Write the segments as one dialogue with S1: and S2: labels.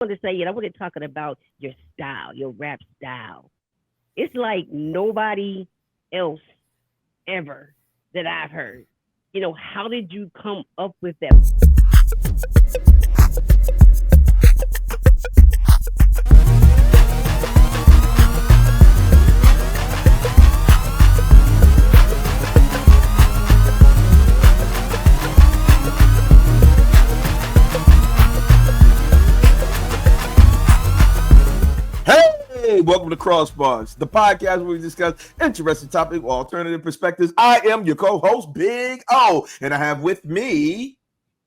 S1: want to say it. I want to talking about your style, your rap style. It's like nobody else ever that I've heard. How did you come up with that?
S2: Hey, welcome to KROSS BARZ, the podcast where we discuss interesting topics with alternative perspectives. I am your co-host, Big O, and I have with me...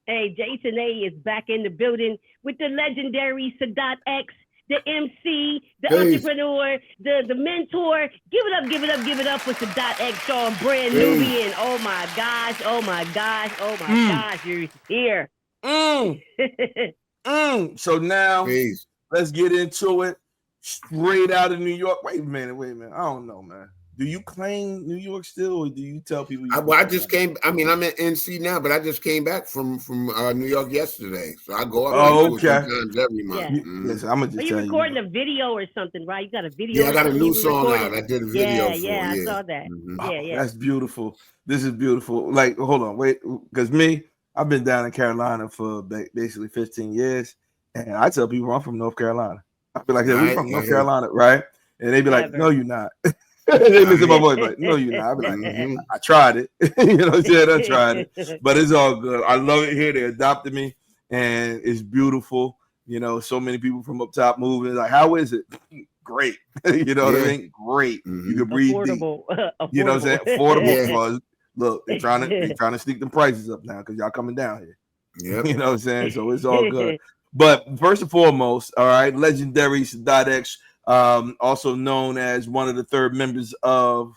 S1: Hey, Jason A is back in the building with the legendary Sadat X, the MC, the entrepreneur, the mentor. Give it up for Sadat X on Brand Nubian. Oh my gosh, you're here.
S2: So now, let's get into it. Straight out of New York. Wait a minute. I don't know, man. Do you claim New York still, or do you tell people?
S3: I just came. I mean, I'm in NC now, but I just came back from New York yesterday, so I go up sometimes every month.
S1: Yeah.
S2: Listen, I'm gonna just tell you.
S1: You're recording a video or something, right? You got a video.
S3: Yeah, I got a new song out. I did a video.
S1: I saw that. Yeah.
S2: That's beautiful. This is beautiful. Like, hold on, wait, because I've been down in Carolina for basically 15 years, and I tell people I'm from North Carolina. I be like, we're from North Carolina, right? And they be like, no, you're not. They listen to my voice like, no, you're not. I be like, I tried it. You know what I'm saying? I tried it. But it's all good. I love it here. They adopted me, and it's beautiful. So many people from up top moving. Like, how is it? Great. You know what I mean? Great. You can breathe
S1: affordable.
S2: Deep. You know what I'm saying? Affordable. Look, they're trying to sneak them prices up now because y'all coming down here.
S3: Yep.
S2: You know what I'm saying? So it's all good. But first and foremost, all right, legendary Sadat X, also known as one of the third members of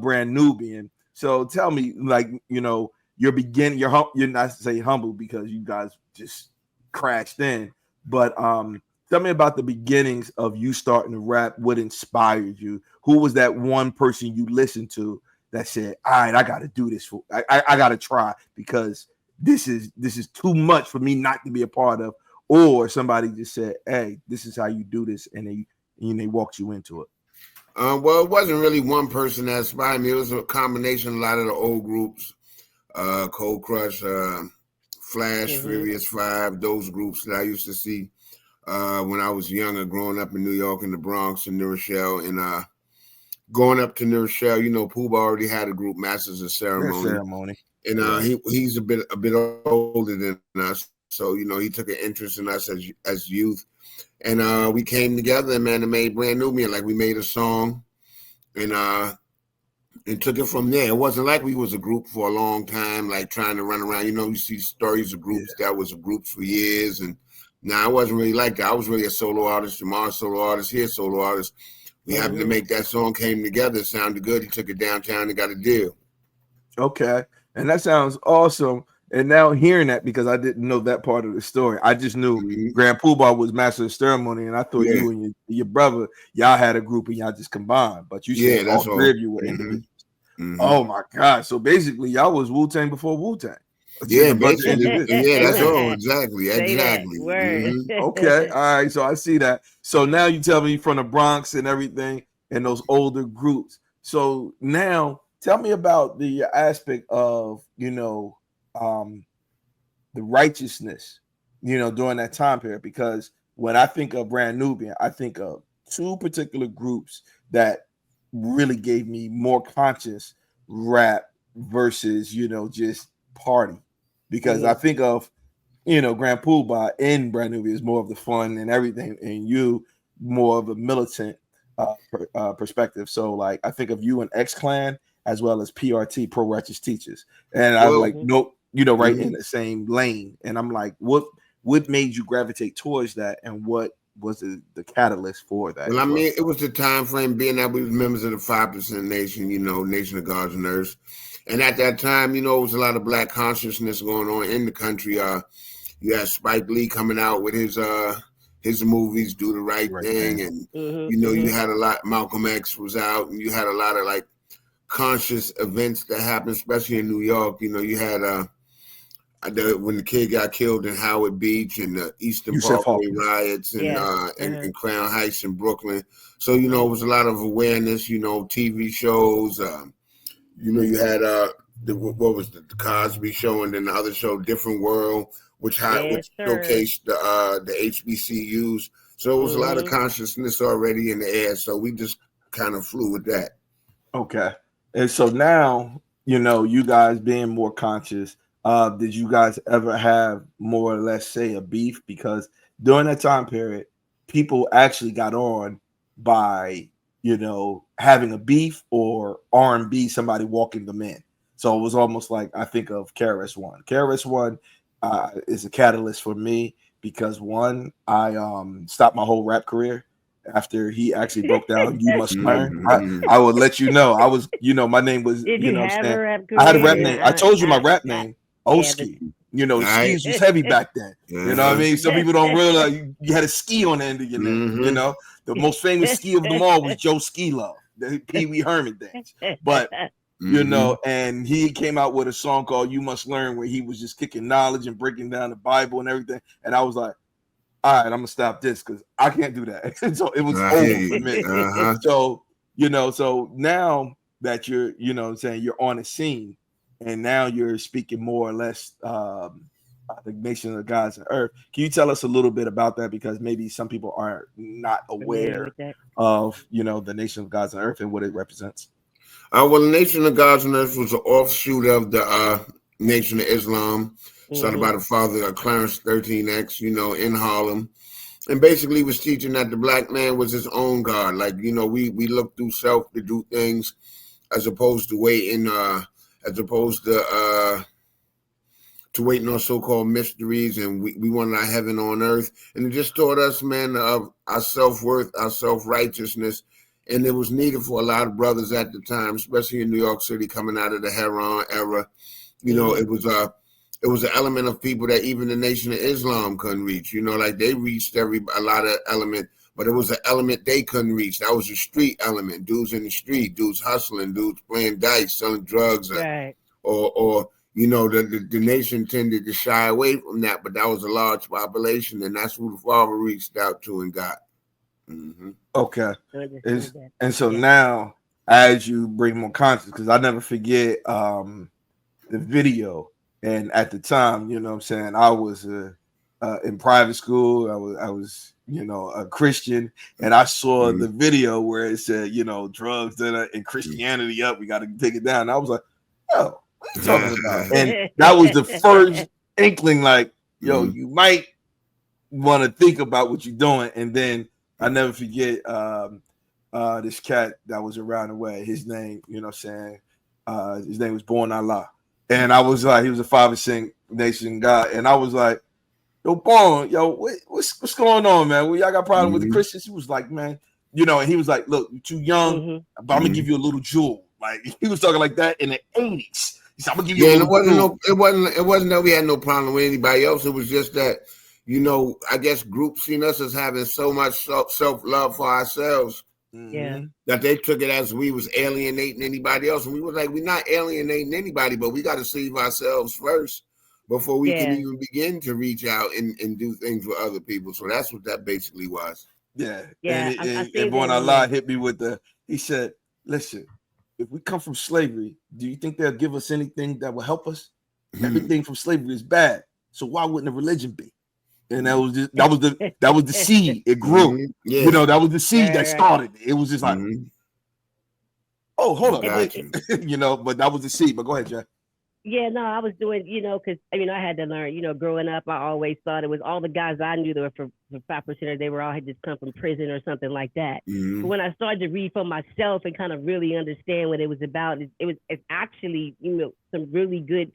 S2: Brand Nubian. So tell me, like, you're not to say humble because you guys just crashed in, but tell me about the beginnings of you starting to rap. What inspired you? Who was that one person you listened to that said, all right, I got to do this. I got to try because this is too much for me not to be a part of. Or somebody just said, hey, this is how you do this, and they walked you into it.
S3: Well, it wasn't really one person that inspired me. It was a combination of a lot of the old groups, Cold Crush, Flash, Furious 5, those groups that I used to see when I was younger, growing up in New York, in the Bronx, and New Rochelle. And going up to New Rochelle, Pooh already had a group, Masters of Ceremony. And he's a bit older than us. So, he took an interest in us as youth. And we came together, man, and made Brand Nubian. Like, we made a song and took it from there. It wasn't like we was a group for a long time, like trying to run around. You see stories of groups that was groups for years. And I wasn't really like that. I was really a solo artist. Jamar's solo artist, here solo artist. We happened to make that song, came together. It sounded good. He took it downtown and got a deal.
S2: Okay. And that sounds awesome. And now hearing that, because I didn't know that part of the story, I just knew Grand Poobah was Master of Ceremony, and I thought you and your brother, y'all had a group and y'all just combined. But you said all three of you were individuals. Oh my God! So basically, y'all was Wu-Tang before Wu-Tang.
S3: Yeah, basically. That's all. Exactly.
S2: Okay, all right. So I see that. So now you tell me from the Bronx and everything, and those older groups. So now tell me about the aspect of the righteousness, during that time period, because when I think of Brand Nubian, I think of two particular groups that really gave me more conscious rap versus, just party, because I think of, Grand Poobah in Brand Nubian is more of the fun and everything, and you more of a militant perspective. So like, I think of you and X Clan as well as PRT, Pro Righteous Teachers. And I'm like, nope. Right in the same lane. And I'm like, what made you gravitate towards that? And what was the catalyst for that?
S3: Well, I mean, it was the time frame being that we was members of the 5% Nation, Nation of Gods and Earths. And at that time, it was a lot of Black consciousness going on in the country. You had Spike Lee coming out with his movies, Do the Right Thing. And, you had a lot, Malcolm X was out, and you had a lot of like conscious events that happened, especially in New York. You had when the kid got killed in Howard Beach and the Eastern Parkway riots and and Crown Heights in Brooklyn. So, it was a lot of awareness, TV shows. You had what was the Cosby Show, and then the other show, Different World, which showcased the HBCUs. So it was a lot of consciousness already in the air. So we just kind of flew with that.
S2: Okay. And so now, you guys being more conscious, did you guys ever have more or less, say, a beef? Because during that time period, people actually got on by, having a beef or R&B, somebody walking them in. So it was almost like, I think of KROSS. KROSS is a catalyst for me because one, I stopped my whole rap career after he actually broke down You Must Learn. I would let you know. I was, my name was,
S1: Did you have a rap career?
S2: I had a rap name. I told you my rap name, Oski. Skis was heavy back then. You know what I mean? Some people don't realize you had a ski on the end of your name. The most famous ski of them all was Joe Ski Love, the Pee Wee Herman dance. But and he came out with a song called You Must Learn, where he was just kicking knowledge and breaking down the Bible and everything. And I was like, all right, I'm gonna stop this because I can't do that. So it was over for me. So, so now that you're, you're on the scene and now you're speaking more or less the nation of gods and earth. Can you tell us a little bit about that? Because maybe some people are not aware of, the nation of gods and earth and what it represents.
S3: Well, the Nation of Gods and Earth was an offshoot of the Nation of Islam, started by the father, Clarence 13X, in Harlem. And basically was teaching that the black man was his own God. Like, we look through self to do things as opposed to waiting, to waiting on so-called mysteries, and we wanted our heaven on earth. And it just taught us, man, of our self-worth, our self-righteousness. And it was needed for a lot of brothers at the time, especially in New York City, coming out of the heroin era. It was an element of people that even the Nation of Islam couldn't reach. Like they reached a lot of element, but it was an element they couldn't reach. That was a street element. Dudes in the street, dudes hustling, dudes playing dice, selling drugs, or the nation tended to shy away from that. But that was a large population, and that's who the father reached out to and got.
S2: Okay. And so now, as you bring more content, because I never forget the video, and at the time, I was in private school. I was a Christian, and I saw the video where it said, drugs and Christianity up. We got to take it down. And I was like, oh, what are you talking about? And that was the first inkling, like, you might want to think about what you're doing. And then I never forget this cat that was around the way. His name, his name was Born Allah. And I was like, he was a 5% nation guy. And I was like, yo, Born, what's going on, man? Well, y'all got a problem with the Christians? He was like, man, and he was like, look, you're too young, but I'm gonna give you a little jewel. Like he was talking like that in the 80s. He said, I'm gonna give you a little jewel.
S3: It wasn't that we had no problem with anybody else. It was just that, I guess groups seen us as having so much self-love for ourselves that they took it as we was alienating anybody else. And we were like, we're not alienating anybody, but we got to save ourselves first before we can even begin to reach out and do things for other people. So that's what that basically was.
S2: Yeah. And Born Allah hit me with he said, listen, if we come from slavery, do you think they'll give us anything that will help us? Everything from slavery is bad. So why wouldn't a religion be? And that was the seed. It grew. That was the seed that started. It was just like, oh, hold on, but that was the seed. But go ahead, Jack.
S1: Yeah, no, I was doing, because I had to learn. Growing up, I always thought it was all the guys I knew that were for 5%, they were all had just come from prison or something like that. But when I started to read for myself and kind of really understand what it was about, it's actually some really good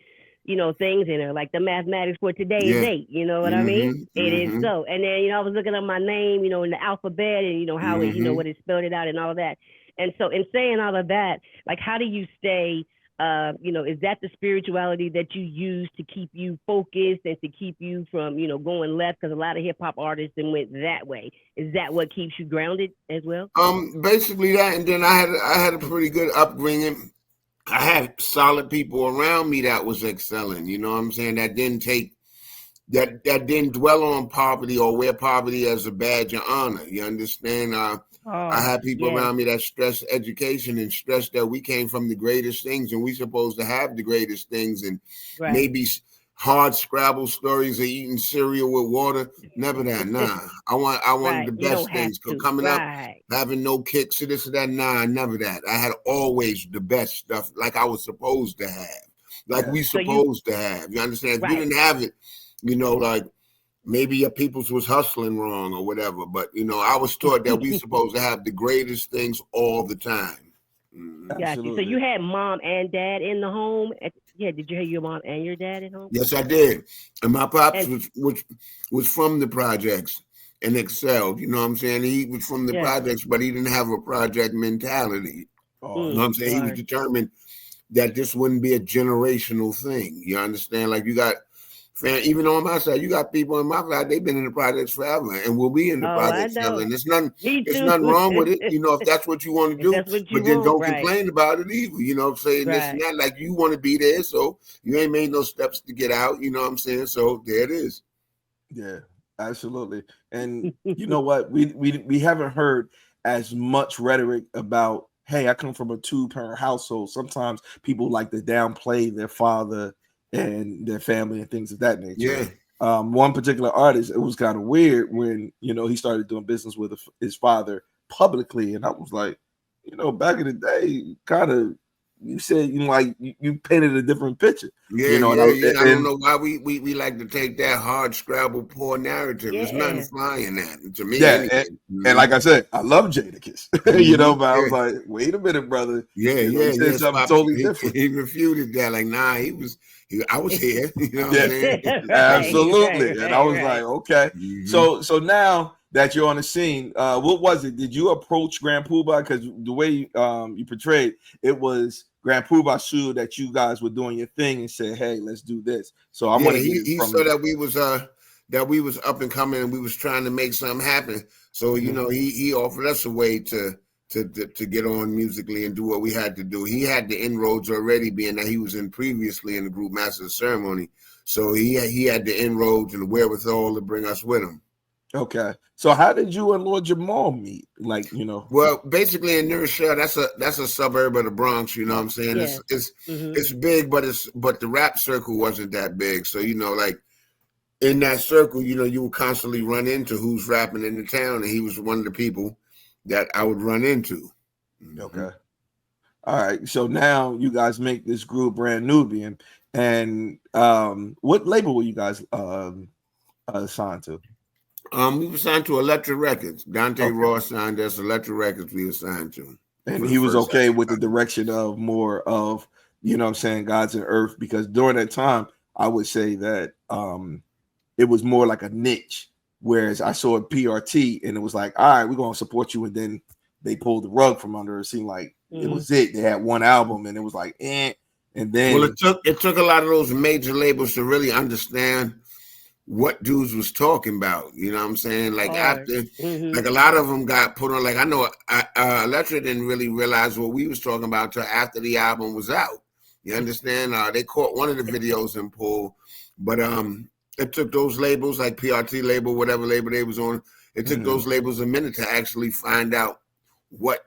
S1: things in there, like the mathematics for today is 8. You know what I mean? It is so. And then, I was looking at my name, in the alphabet and, how it, what it spelled it out and all that. And so in saying all of that, like, how do you stay, is that the spirituality that you use to keep you focused and to keep you from, going left? Because a lot of hip hop artists then went that way. Is that what keeps you grounded as well?
S3: Basically that. And then I had a pretty good upbringing. I had solid people around me that was excelling. You know what I'm saying? That didn't dwell on poverty or wear poverty as a badge of honor. You understand? I had people around me that stressed education and stressed that we came from the greatest things and we supposed to have the greatest things, and maybe hard Scrabble stories of eating cereal with water. Never that. Nah. I wanted the best things. Coming up, having no kicks or this or that. Nah, never that. I had always the best stuff like I was supposed to have. Like we supposed to have. You understand? If you didn't have it, you know, like maybe your peoples was hustling wrong or whatever. But, you know, I was taught that we supposed to have the greatest things all the time.
S1: Gotcha. So you had mom and dad in the home? Did you have your mom and your dad at home?
S3: Yes, I did. And my pops was from the projects and excelled. You know what I'm saying? He was from the projects, but he didn't have a project mentality. You know what I'm saying? He was determined that this wouldn't be a generational thing. You understand? Like you got, even on my side, you got people in my side, they've been in the projects forever and will be in the projects forever. And there's nothing wrong with it, you know, if that's what you want to do. But then don't complain about it either, you know, saying this and that, like you want to be there, so you ain't made no steps to get out, you know what I'm saying? So there it is.
S2: Yeah, absolutely. And you know what? We haven't heard as much rhetoric about, hey, I come from a 2-parent household. Sometimes people like to downplay their father and their family and things of that nature. One particular artist, it was kind of weird when, you know, he started doing business with his father publicly. And I was like, you know, back in the day, kind of, you said, you know, like you painted a different picture. You know,
S3: I don't know why we like to take that hard Scrabble poor narrative. There's nothing flying that to me.
S2: And like I said, I love Jadakiss, you know, but I was like, wait a minute, brother.
S3: He
S2: said something totally different.
S3: He refuted that, like, nah, I was here. You know what I'm saying?
S2: Absolutely. And I was like, okay. So now that you're on the scene, what was it? Did you approach Grand Poobah? Because the way you portrayed it was Grand Poobah showed that you guys were doing your thing and said, "Hey, let's do this." So I'm gonna
S3: he saw that we was up and coming and we was trying to make something happen. So you know, he offered us a way to get on musically and do what we had to do. He had the inroads already, being that he was previously in the group Master of Ceremony. So he had the inroads and the wherewithal to bring us with him.
S2: Okay. So how did you and Lord Jamal meet? Like, you know.
S3: Well, basically in Newark, that's a suburb of the Bronx, you know what I'm saying? It's big, but the rap circle wasn't that big. So, you know, like in that circle, you know, you would constantly run into who's rapping in the town, and he was one of the people that I would run into.
S2: Okay. All right. So now you guys make this group Brand Nubian. And what label were you guys signed to?
S3: We were signed to Electric Records. Dante Ross signed us. Electric Records we were signed to.
S2: And he was okay with the direction of more of, you know what I'm saying, Gods and Earth, because during that time, I would say that it was more like a niche. Whereas I saw PRT and it was like, all right, we're going to support you. And then they pulled the rug from under. It seemed like it was it. They had one album and it was like, And then.
S3: Well, it took a lot of those major labels to really understand what dudes was talking about. You know what I'm saying? Like after, like a lot of them got put on, like I know Electric didn't really realize what we was talking about till after the album was out. You understand? They caught one of the videos and pulled, but it took those labels, like PRT label, whatever label they was on, it took those labels a minute to actually find out what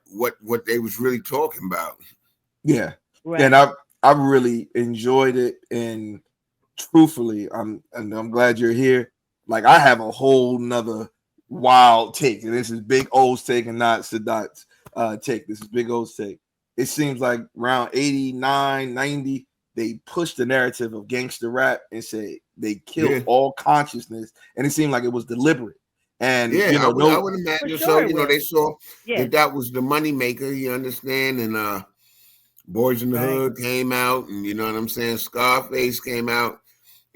S3: they was really talking about.
S2: Yeah. Right. And I really enjoyed it, and truthfully, I'm glad you're here. Like I have a whole nother wild take, and this is Big O's take and not Sadat's take. This is Big O's take. It seems like around 89, 90, they pushed the narrative of gangster rap and said they killed all consciousness, and it seemed like it was deliberate. And you know,
S3: I would imagine so. You know, they saw that was the money maker. You understand? And Boys in the Hood came out, and you know what I'm saying. Scarface came out,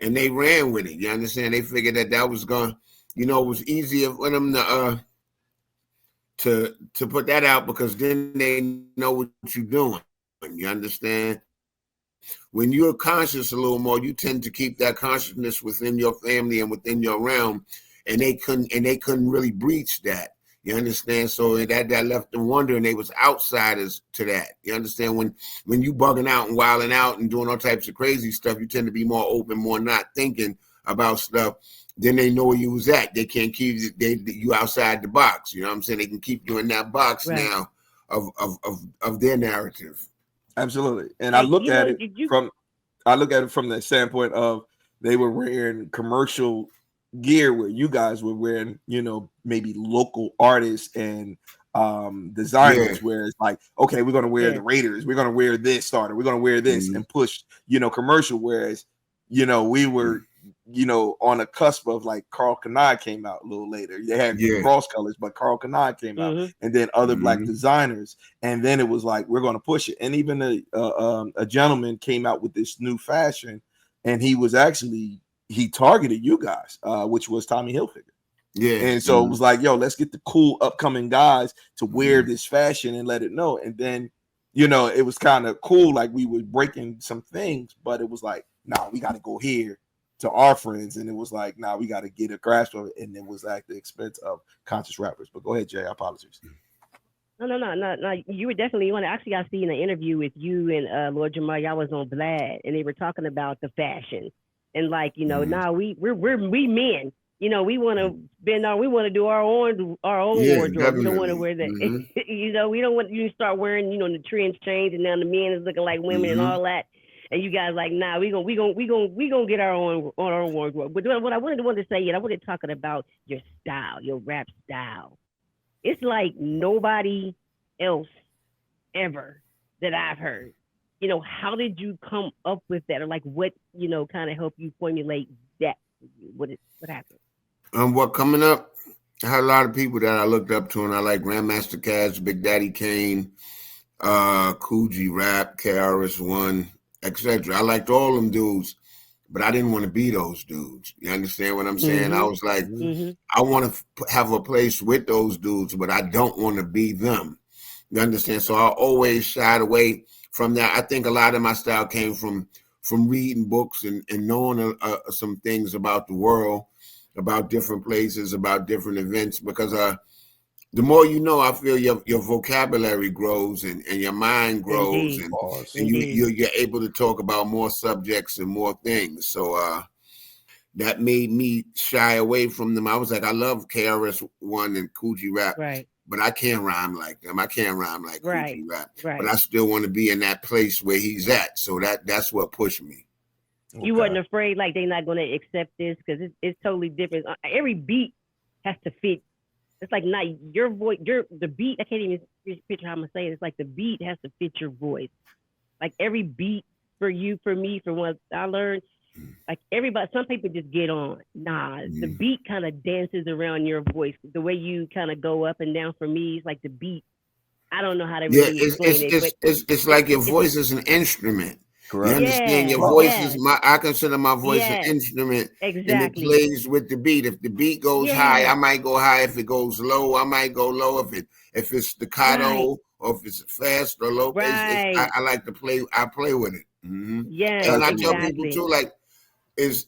S3: and they ran with it. You understand? They figured that was going. You know, it was easier for them to put that out because then they know what you're doing. You understand? When you're conscious a little more, you tend to keep that consciousness within your family and within your realm, and they couldn't really breach that. You understand? So that left them wondering. They was outsiders to that. You understand? When you bugging out and wilding out and doing all types of crazy stuff, you tend to be more open, more not thinking about stuff. Then they know where you was at. They can't keep you outside the box. You know what I'm saying? They can keep you in that box now of their narrative.
S2: Absolutely. And I look at it from the standpoint of they were wearing commercial gear where you guys were wearing, maybe local artists and designers where it's like, okay, we're going to wear the Raiders, we're going to wear this starter, we're going to wear this and push, commercial. Whereas, we were, on a cusp of like Carl Kanai came out a little later. They had cross colors, but Carl Kanai came out, and then other black designers. And then it was like, we're going to push it. And even a gentleman came out with this new fashion, and he targeted you guys, which was Tommy Hilfiger. Yeah. And so it was like, yo, let's get the cool upcoming guys to wear this fashion and let it know. And then, it was kind of cool. Like we were breaking some things, but it was like, nah, we got to go here to our friends. And it was like, nah, we got to get a grasp of it. And it was at the expense of conscious rappers. But go ahead, Jay. I apologize.
S1: No. You were definitely one. Actually, I see in an interview with you and Lord Jamar, y'all was on Vlad, and they were talking about the fashion. And like, now we're men. We want to bend on. We want to do our own wardrobe. Definitely. We don't want to wear that. We don't want you to start wearing. The trends change, and now the men is looking like women and all that. And you guys like, nah, we gonna get our own wardrobe. But what I wanted to say, I wanted to talk about your style, your rap style. It's like nobody else ever that I've heard. How did you come up with that, or like what kind of helped you formulate that? What happened?
S3: What coming up? I had a lot of people that I looked up to, and I like Grandmaster Caz, Big Daddy Kane, Coogee Rap, KRS-One, etc. I liked all them dudes, but I didn't want to be those dudes. You understand what I'm saying? I was like, I want to have a place with those dudes, but I don't want to be them. You understand? So I always shied away from that. I think a lot of my style came from reading books and knowing some things about the world, about different places, about different events, because the more you know, I feel your vocabulary grows and your mind grows, and you're able to talk about more subjects and more things. So that made me shy away from them. I was like, I love KRS-One and Coogee Rap, but I can't rhyme like them. I can't rhyme like Coogee Rap, but I still want to be in that place where he's at. So that's what pushed me.
S1: You wasn't afraid like they're not going to accept this because it's totally different. Every beat has to fit. It's like not your voice, the beat. I can't even picture how I'm gonna say it. It's like the beat has to fit your voice. Like every beat for you, for me, from what I learned, like everybody, some people just get on. Nah, the beat kind of dances around your voice. The way you kind of go up and down for me, it's like the beat. I don't know how to really explain it.
S3: It's like your voice is an instrument. Correct. You understand? Your voice is I consider my voice an instrument, and it plays with the beat. If the beat goes high, I might go high. If it goes low, I might go low. If it's staccato or if it's fast or low, I like to play. I play with it. Yeah, and I tell people too, like, as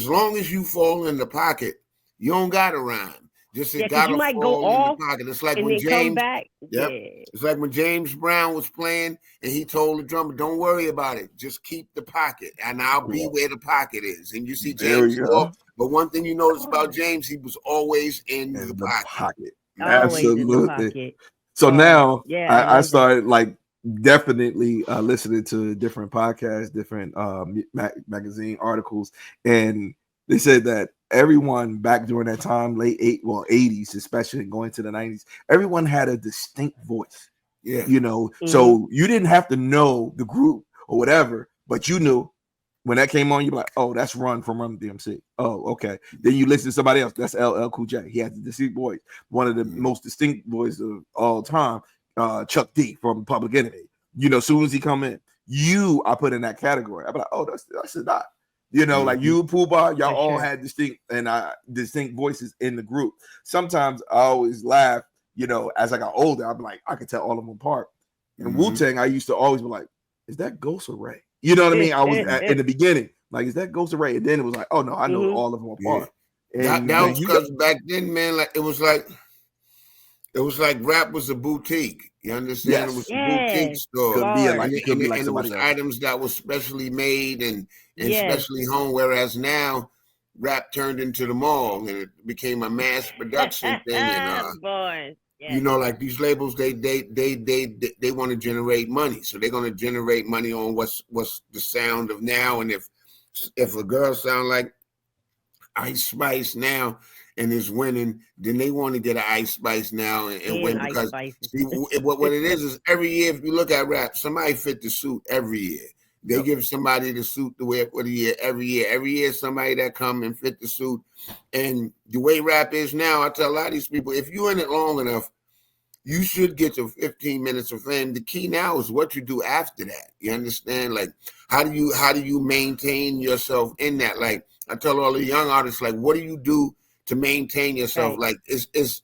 S3: long as you fall in the pocket, you don't gotta rhyme. Just it gotta fall in the pocket. It's like when James, it's like when James Brown was playing and he told the drummer, "Don't worry about it. Just keep the pocket, and I'll be where the pocket is." And you see James go. But one thing you notice about James, he was always in the pocket.
S2: Absolutely. So now I started like definitely listening to different podcasts, different magazine articles, and they said that everyone back during that time, late 80s, especially going to the 90s, everyone had a distinct voice. Yeah. So you didn't have to know the group or whatever, but you knew when that came on, you're like, oh, that's Run from Run DMC. Oh, okay. Then you listen to somebody else. That's LL Cool J. He has a distinct voice. One of the most distinct voices of all time, Chuck D from Public Enemy. As soon as he come in, I put in that category. I'm like, oh, that's Sadat. Like you, Pooh-Bah, y'all all had distinct voices in the group. Sometimes I always laugh, as I got older, I'm like, I could tell all of them apart. And Wu-Tang, I used to always be like, is that Ghost or Ray? You know what I mean? I was in the beginning, like, is that Ghost or Ray? And then it was like, oh no, I know all of them apart.
S3: And that was because back then, man, like it was like It was like rap was a boutique. You understand? It was a boutique store.
S2: Couldn't be
S3: And
S2: like
S3: it was
S2: somebody else.
S3: items that was specially made and
S1: Yes.
S3: specially home. Whereas now, rap turned into the mall and it became a mass production thing. And
S1: Boy.
S3: you know, like these labels, they want to generate money, so they're going to generate money on what's the sound of now. And if a girl sound like Ice Spice now and is winning, then they want to get an Ice Spice now and win, because see, what it is every year, if you look at rap, somebody fit the suit every year. They give somebody the suit to wear for the year every year. Every year, somebody that come and fit the suit. And the way rap is now, I tell a lot of these people, if you're in it long enough, you should get to 15 minutes of fame. The key now is what you do after that. You understand? Like, how do you maintain yourself in that? Like, I tell all the young artists, like, what do you do to maintain yourself? Like, it's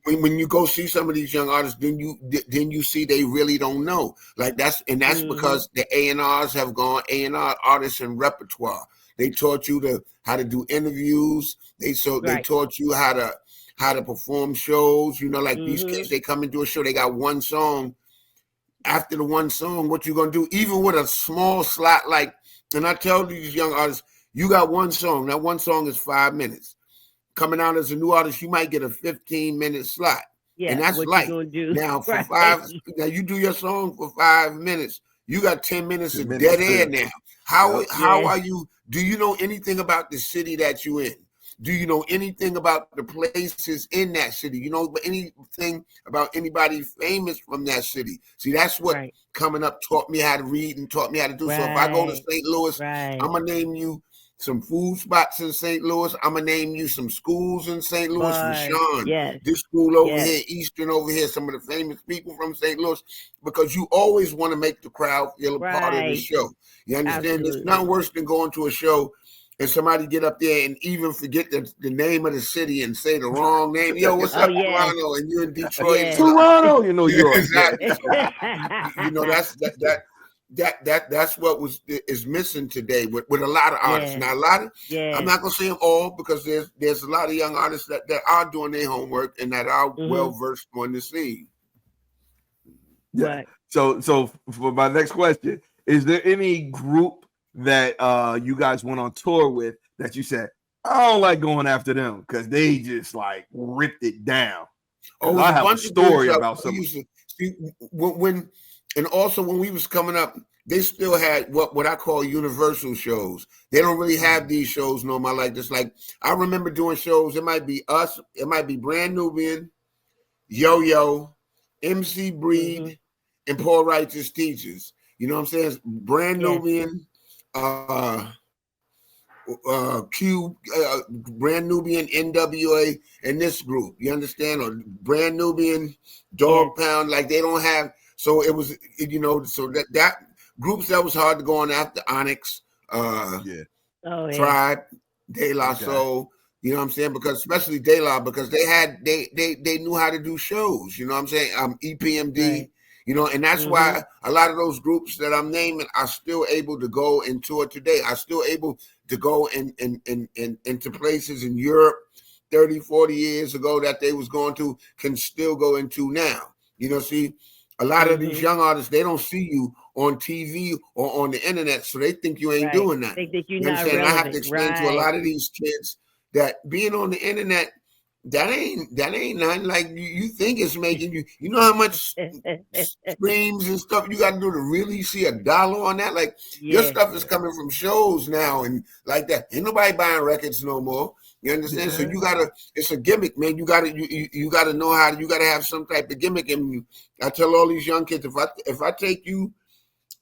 S3: when you go see some of these young artists, then you see they really don't know. Like, that's because the A&Rs have gone, A&R artists and repertoire. They taught you how to do interviews. They taught you how to perform shows. You know, like these kids, they come into a show, they got one song. After the one song, what you gonna do? Even with a small slot, like, and I tell these young artists, you got one song. That one song is 5 minutes. Coming out as a new artist, you might get a 15-minute slot. Yeah, and that's light. Now for now you do your song for 5 minutes. You got 10 minutes of dead air now. How are you? Do you know anything about the city that you in? Do you know anything about the places in that city? You know anything about anybody famous from that city? See, that's what coming up taught me how to read and taught me how to do. So if I go to St. Louis, I'm going to name you some food spots in St. Louis. I'm going to name you some schools in St. Louis for Sean. This school over here, Eastern over here, some of the famous people from St. Louis, because you always want to make the crowd feel a part of the show. You understand? It's not worse than going to a show and somebody get up there and even forget the name of the city and say the wrong name. Yo, what's up, Toronto? And you're in Detroit.
S2: Toronto, you know, York.
S3: Exactly. You know, that's what is missing today with a lot of artists. Now, I'm not gonna say them all, because there's a lot of young artists that are doing their homework and that are well versed on the scene.
S2: Yeah. So for my next question, is there any group that you guys went on tour with that you said, I don't like going after them because they just like ripped it down? Oh, I have a story about something. And also when we was coming up, they still had what I call universal shows. They don't really have these shows no more like this. Like, I remember doing shows. It might be us. It might be Brand Nubian, Yo-Yo, MC Breed, and Paul Righteous Teachers. You know what I'm saying? Brand Nubian, Brand Nubian, NWA, and this group. You understand? Or Brand Nubian, Dog Pound. Like, they don't have. So it was, you know, so that groups that was hard to go on after. Onyx, Tribe, De La Soul. You know what I'm saying? Because especially De La, because they knew how to do shows. You know what I'm saying? EPMD. You know, and that's why a lot of those groups that I'm naming are still able to go and tour today. Are still able to go into places in Europe 30, 40 years ago that they was going to, can still go into now. You know, see, a lot of these young artists, they don't see you on TV or on the internet, so they think you ain't doing that.
S1: They think you're
S3: you know
S1: not relevant.
S3: I have to explain to a lot of these kids that being on the internet, that ain't nothing like you think it's making you. You know how much streams and stuff you got to do to really see $1 on that? Like, your stuff is coming from shows now and like that. Ain't nobody buying records no more. You understand? So you gotta. It's a gimmick, man. You gotta know how. You gotta have some type of gimmick in you. I tell all these young kids, if I take you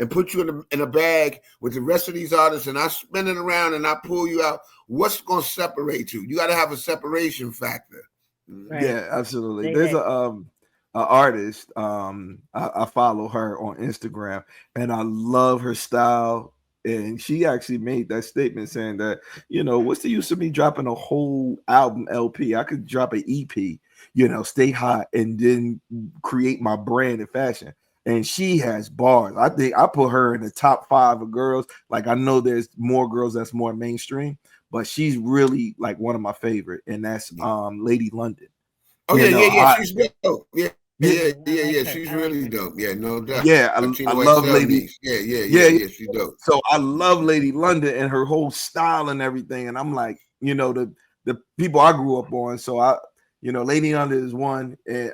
S3: and put you in a bag with the rest of these artists and I spin it around and I pull you out, what's going to separate you? You got to have a separation factor.
S2: Yeah, absolutely. There's a artist, I follow her on Instagram and I love her style. And she actually made that statement saying that, you know, what's the use of me dropping a whole album LP? I could drop an EP, you know, stay hot and then create my brand and fashion. And she has bars. I think I put her in the top 5 of girls. Like, I know there's more girls that's more mainstream, but she's really like one of my favorite, and that's Lady London.
S3: Oh
S2: You
S3: yeah,
S2: know,
S3: yeah, yeah. She's dope. Yeah,
S2: yeah,
S3: yeah. She's really dope. Yeah, no doubt.
S2: yeah. I
S3: Latina White
S2: love
S3: Cell
S2: Lady.
S3: niece. Yeah.
S2: Yeah.
S3: She's dope.
S2: So I love Lady London and her whole style and everything. And I'm like, you know, the people I grew up on. So you know, Lady London is one, and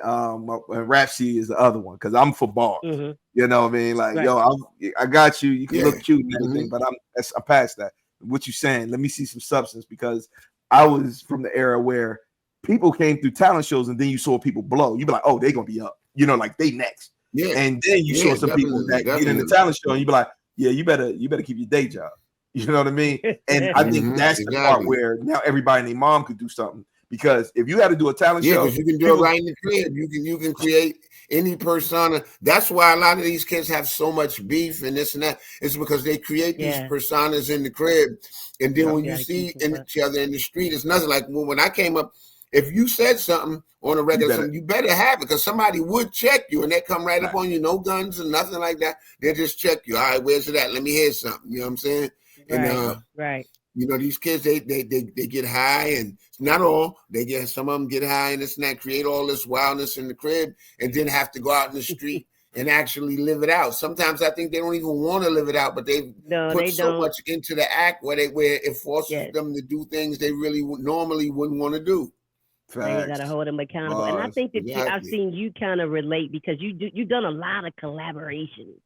S2: Rhapsody is the other one, because I'm for bars.
S1: Mm-hmm.
S2: You know what I mean? Like,
S1: Right.
S2: yo, I got you. You can look cute and
S3: Mm-hmm.
S2: everything, but I'm past that. What you saying? Let me see some substance, because I was from the era where people came through talent shows and then you saw people blow. You be like, oh, they gonna be up. You know, like they next.
S3: Yeah.
S2: And then you saw some people that get in the talent show and you be like, yeah, you better keep your day job. You know what I mean? And I think that's the part where now everybody and their mom could do something. Because if you had to do a talent show,
S3: because you can do it right in the crib. You can create any persona. That's why a lot of these kids have so much beef and this and that. It's because they create these personas in the crib, and then when you see each other in the street, it's nothing. Like when I came up, if you said something on a regular, you better have it, because somebody would check you, and they come right up on you, no guns and nothing like that. They just check you. All right, where's it at? Let me hear something. You know what I'm saying?
S1: Right.
S3: You know, these kids, they get high, and not all, some of them get high and this and that, create all this wildness in the crib, and then have to go out in the street and actually live it out. Sometimes I think they don't even want to live it out, but they put so much into the act where it forces them to do things they really normally wouldn't want to do.
S1: You got to hold them accountable. And I think that I've seen you kind of relate, because you've done a lot of collaborations.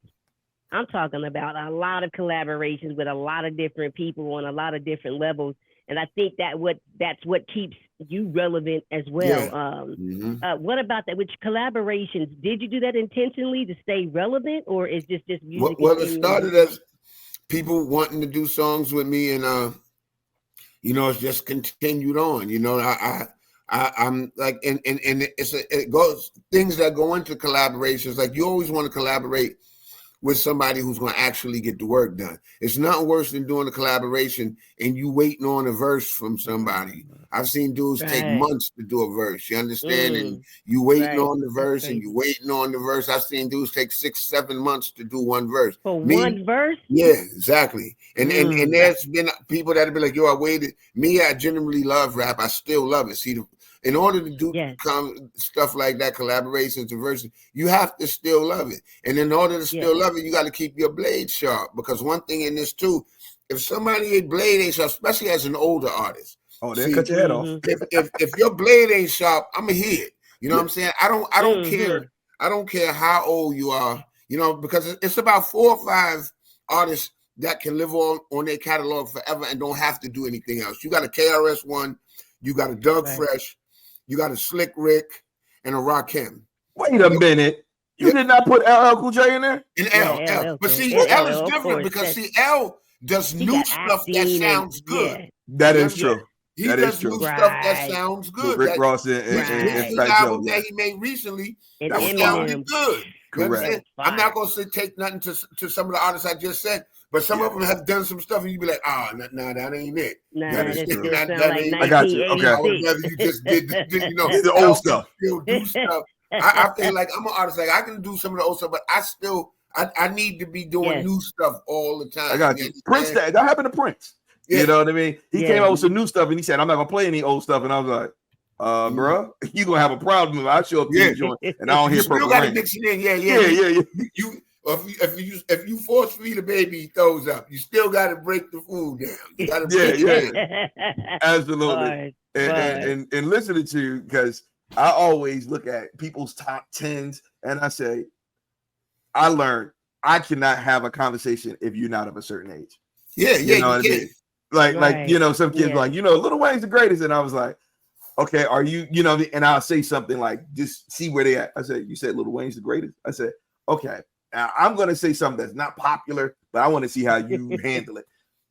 S1: I'm talking about a lot of collaborations with a lot of different people on a lot of different levels. And I think that's what keeps you relevant as well.
S3: Yeah.
S1: What about that? Which collaborations, did you do that intentionally to stay relevant, or is just music?
S3: Well, it started as people wanting to do songs with me, and you know, it's just continued on. You know, I'm like, and it goes, things that go into collaborations. Like, you always want to collaborate with somebody who's going to actually get the work done. It's not worse than doing a collaboration and you waiting on a verse from somebody. I've seen dudes take months to do a verse. You understand? And you waiting on the verse, and you waiting on the verse. I've seen dudes take 6-7 months to do one verse.
S1: For one verse?
S3: Yeah, exactly. And there's been people that have been like, yo, I waited. Me, I genuinely love rap. I still love it. See, in order to do stuff like that, collaborations and verses, you have to still love it. And in order to still love it, you got to keep your blade sharp. Because one thing in this too, if somebody blade ain't sharp, especially as an older artist,
S2: they'll cut your head off.
S3: If your blade ain't sharp, I'm a hit. You know what I'm saying? I don't care. I don't care how old you are. You know, because it's about 4 or 5 artists that can live on their catalog forever and don't have to do anything else. You got a KRS-One, you got a Doug Fresh, you got a Slick Rick, and a Rakim.
S2: Wait a minute. You did not put LL Cool J in there?
S3: In L. But see, L is different, because L does new stuff that sounds good.
S2: That is true.
S3: He does new stuff that sounds good.
S2: Rick Ross and
S3: his album that he made recently, that was sounding good.
S2: Correct.
S3: I'm not going to take nothing to some of the artists I just said, but some of them have done some stuff, and you be like, nah, that ain't it.
S2: I got you. Okay.
S3: I would rather you just did
S2: the old stuff.
S3: Still do stuff. I feel like I'm an artist. Like, I can do some of the old stuff, but I need to be doing new stuff all the time.
S2: I got you. Prince, that happened to Prince. Yeah. You know what I mean? He came out with some new stuff, and he said, I'm not going to play any old stuff. And I was like, bro, you going to have a problem if I show up to your joint and I don't hear Purple Rain. You still got to mix it in. Yeah. If you force feed a baby, he throws up. You still got to break the food down. You got to break it down. Absolutely. And listening to you, because I always look at people's top 10s, and I say, I learned I cannot have a conversation if you're not of a certain age. You know what I mean? Like, you know, some kids like, you know, Lil Wayne's the greatest. And I was like, okay, are you, you know, and I'll say something like, just see where they at. I said, you said Lil Wayne's the greatest? I said, okay, now I'm going to say something that's not popular, but I want to see how you handle it.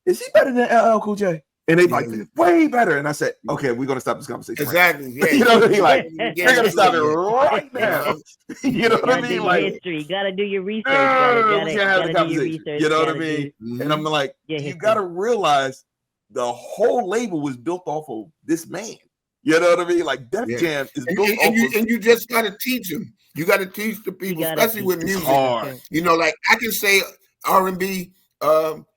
S2: Is he better than LL Cool J? And they like, way better. And I said, okay, we're going to stop this conversation.
S3: Exactly.
S2: Right. You know what I mean? Like, they're going to stop it right now. You know what I mean? Like,
S1: history. Got to do your research.
S2: Gotta have the conversation. You know what I mean? And I'm like, you got to realize the whole label was built off of this man. You know what I mean? Like, Def Jam is built off of...
S3: And you just got to teach them. You got to teach the people, especially with music. Hard. You know, like, I can say R&B,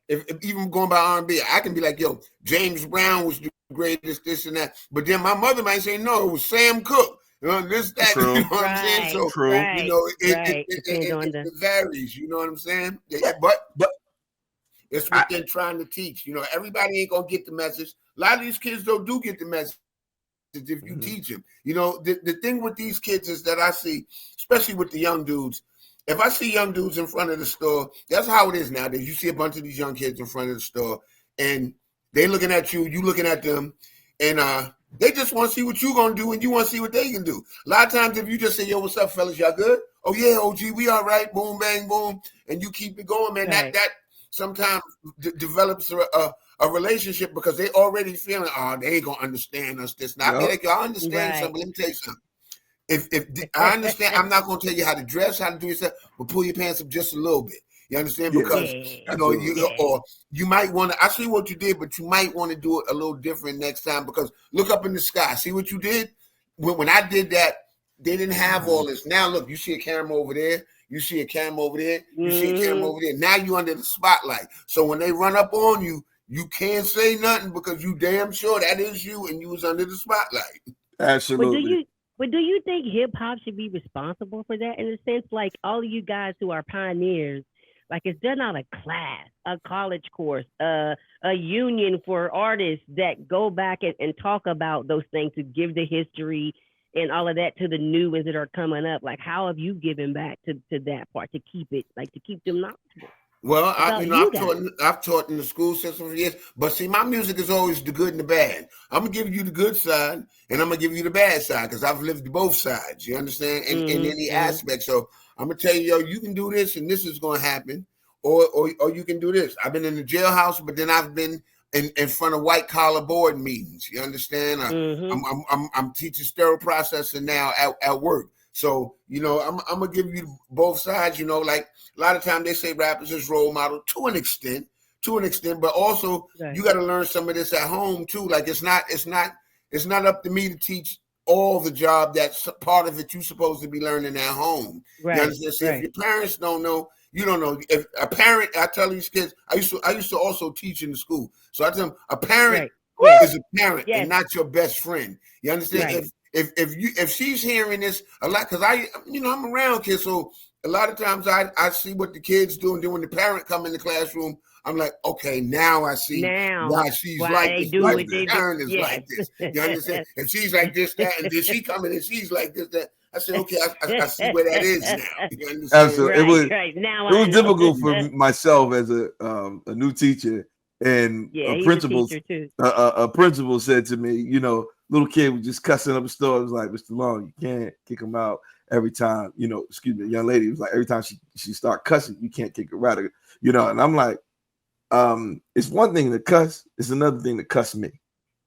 S3: if even going by R&B, I can be like, yo, James Brown was the greatest, this and that. But then my mother might say, no, it was Sam Cooke. this, that,
S2: True.
S3: you know what I'm saying? So,
S2: True.
S1: Right.
S3: you know,
S1: Depends on
S3: it varies, you know what I'm saying? Yeah, but it's what they're trying to teach. You know, everybody ain't gonna get the message. A lot of these kids do get the message if you teach them. You know, the thing with these kids is that I see, especially with the young dudes, if I see young dudes in front of the store, that's how it is nowadays. You see a bunch of these young kids in front of the store, and they looking at you, you looking at them, and they just want to see what you gonna do, and you want to see what they can do. A lot of times, if you just say, "Yo, what's up, fellas? Y'all good? Oh yeah, OG, we all right." Boom, bang, boom, and you keep it going, man.
S1: Right.
S3: That sometimes develops a relationship because they already feeling, oh, they ain't gonna understand us. This not be like, y'all understand something. Let me tell you something. If I understand, I'm not gonna tell you how to dress, how to do yourself, but pull your pants up just a little bit. You understand? Because you know, or you might want to. I see what you did, but you might want to do it a little different next time. Because look up in the sky, see what you did. When I did that, they didn't have all this. Now look, you see a camera over there. You see a camera over there. You see a camera over there. Now you under the spotlight. So when they run up on you, you can't say nothing because you damn sure that is you, and you was under the spotlight.
S2: Absolutely.
S1: But do you think hip hop should be responsible for that in a sense? Like all of you guys who are pioneers, like is there not a class, a college course, a union for artists that go back and talk about those things to give the history and all of that to the new ones that are coming up? Like how have you given back to that part to keep it, like to keep them knowledgeable?
S3: Well, I've taught in the school system for years, but see, my music is always the good and the bad. I'm gonna give you the good side, and I'm gonna give you the bad side because I've lived both sides. You understand? In any aspect. So I'm gonna tell you, yo, you can do this, and this is gonna happen, or you can do this. I've been in the jailhouse, but then I've been in front of white collar board meetings. You understand? I'm teaching sterile processing now at work. So, you know, I'm gonna give you both sides, you know, like a lot of times they say rappers is role model to an extent, but also you got to learn some of this at home too. Like it's not up to me to teach all the job. That's part of it. You're supposed to be learning at home. Right. You understand? So if your parents don't know, you don't know. If a parent, I tell these kids, I used to also teach in the school. So I tell them a parent is a parent and not your best friend. You understand? Right. If she's hearing this a lot, because I'm around kids, so a lot of times I see what the kids do, and then when the parent come in the classroom, I'm like, okay, now I see why she's like this. Why the parent is like this. You understand? And she's like this, that, and then she come in and she's like this, that. I said, okay, I see where that is now. You understand?
S2: Absolutely. Now it was difficult for myself as a new teacher, and a principal said to me, you know, little kid was just cussing up a store. It was like, Mr. Long, you can't kick him out every time, you know, excuse me, young lady. It was like every time she start cussing, you can't kick her out, you know. And I'm like, it's one thing to cuss, it's another thing to cuss me.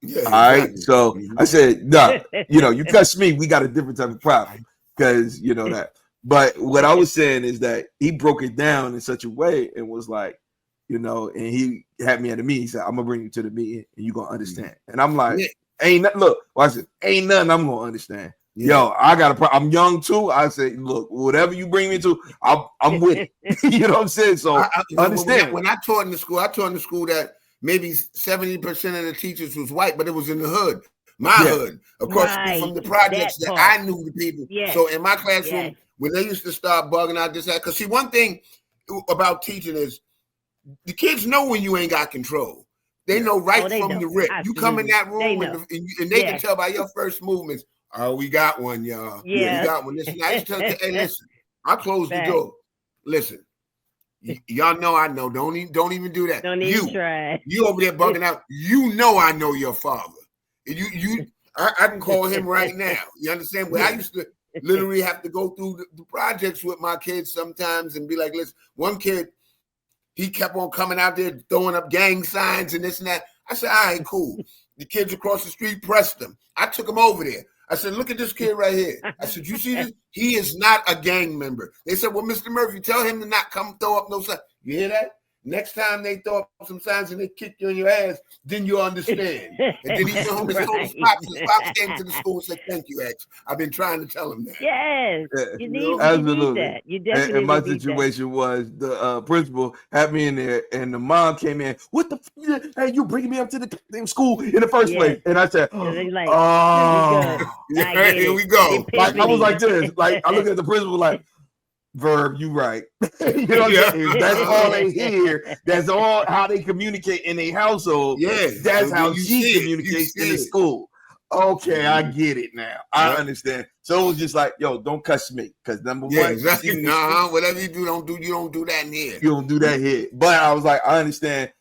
S2: Yeah, all right. So I said, no, you know, you cuss me, we got a different type of problem because you know that. But what I was saying is that he broke it down in such a way and was like, you know, and he had me at a meeting. He said, I'm gonna bring you to the meeting and you're gonna understand. And I'm like, ain't nothing. Look, I said, ain't nothing I'm gonna understand. Yo, I got a problem. I'm young too. I say, look, whatever you bring me to, I'm with it. You know what I'm saying? So I understand.
S3: When I taught in the school, that maybe 70% of the teachers was white, but it was in the hood, hood, across from the projects that I knew the people. So in my classroom, when they used to start bugging out this, because see, one thing about teaching is the kids know when you ain't got control. They know from the rip. Absolutely. You come in that room and they can tell by your first movements. Oh, we got one, y'all. Yeah, we got one. Listen, I used to tell you, hey, listen, I closed the door. Listen, y'all know I know. Don't even do that.
S1: Don't even try.
S3: You over there bugging out. You know I know your father. I can call him right now. You understand? But I used to literally have to go through the projects with my kids sometimes and be like, listen, one kid, he kept on coming out there throwing up gang signs and this and that. I said, all right, cool. The kids across the street pressed him. I took him over there. I said, look at this kid right here. I said, you see this? He is not a gang member. They said, well, Mr. Murphy, tell him to not come throw up no sign. You hear that? Next time they throw up some signs and they kick you in your ass, then you understand. And then he went home and told his pops came to the school and said, "Thank you, X. I've been trying to tell him that."
S1: Yes, you need that. You definitely
S2: and my
S1: need
S2: situation was the principal had me in there, and the mom came in. What the? Hey, you bringing me up to the damn school in the first place? And I said,
S1: "Oh,
S3: here we go."
S2: Like I was like this. Like I look at the principal like, Verb, you right. You know what I'm saying? That's all they hear. That's all how they communicate in a household.
S3: Yeah,
S2: that's how she communicates in the school. Okay, I get it now. I understand. So it was just like, yo, don't cuss me, because number one,
S3: exactly. Whatever you do, you don't do that in here.
S2: You don't do that here. But I was like, I understand,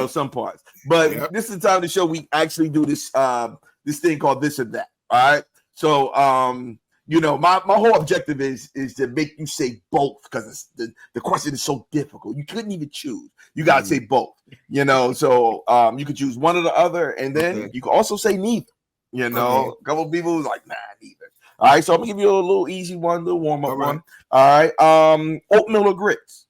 S2: some parts. But this is the time of the show we actually do this this thing called This or That. All right. So my whole objective is to make you say both, because the question is so difficult. You couldn't even choose. You gotta say both. So you could choose one or the other, and then you can also say neither. A couple of people was like, nah, neither. All right, so I'm gonna give you a little easy one, a little warm-up one. All right. Oatmeal or grits?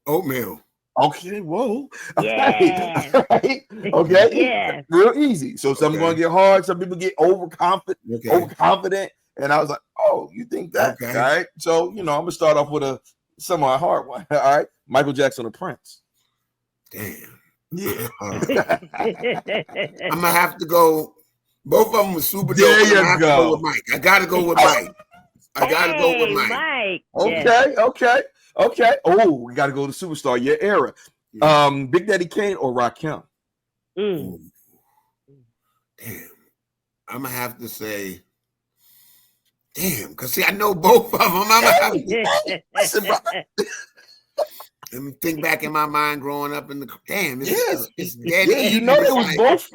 S3: Oatmeal.
S2: Okay, whoa.
S1: Yeah.
S2: Right. Okay.
S1: Yeah.
S2: Real easy. So some gonna get hard, some people get overconfident. And I was like, oh, you think that?
S3: Okay.
S2: All right. So, I'm going to start off with a somewhat hard one. All right. Michael Jackson or Prince?
S3: Damn.
S2: Yeah.
S3: I'm going to have to go. Both of them were super dope.
S2: There you
S3: go with Mike. I got to go with Mike.
S1: Mike.
S2: Okay. Oh, we got to go to Superstar, your era. Big Daddy Kane or Rakim?
S3: Damn. I'm going to have to say... Damn, because see, I know both of them. Let me think back in my mind growing up in the it's dead.
S2: Yeah, they was both.